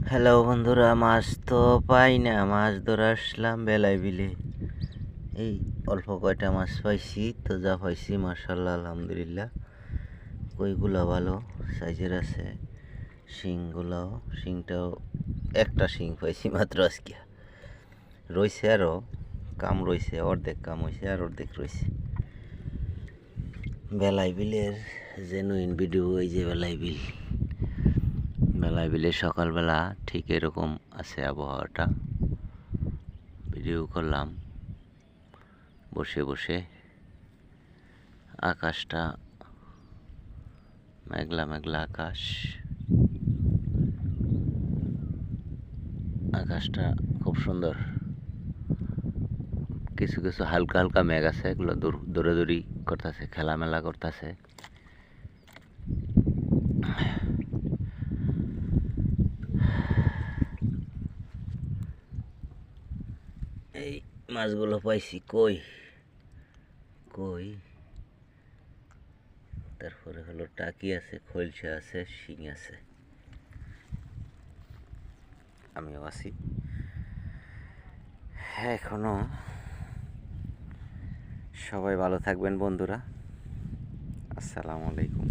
Hello বন্ধুরা, মাছ তো পাই না। মাছ ধরে আসলাম বেলায় বিলে। এই অল্প কয়টা মাছ পাইছি, তো যা পাইছি মাশাল্লাহ আলহামদুলিল্লাহ। কইগুলো ভালো সাইজের আছে, শিংগুলাও, শিংটাও একটা শিং পাইছি মাত্র আজকে। রইছে আরও কাম রইছে, অর্ধেক কাম হয়েছে আর অর্ধেক রয়েছে। বেলাই বিলের জেনুইন ভিডিও, এই যে বেলাই বিল। বেলাই বিলে সকালবেলা ঠিক এরকম আছে আবহাওয়াটা। ভিডিও করলাম বসে বসে। আকাশটা মেঘলা মেঘলা আকাশ, আকাশটা খুব সুন্দর। কিছু কিছু হালকা হালকা মেঘ আছে, এগুলো দৌড়াদৌড়ি করতেছে, খেলামেলা করতেছে। এই মাছগুলো পাইছি কই কই, তারপরে হলো টাকি আছে, খৈলসা আছে, শিং আছে, আমিও আছি এখনো। সবাই ভালো থাকবেন বন্ধুরা, আসসালামু আলাইকুম।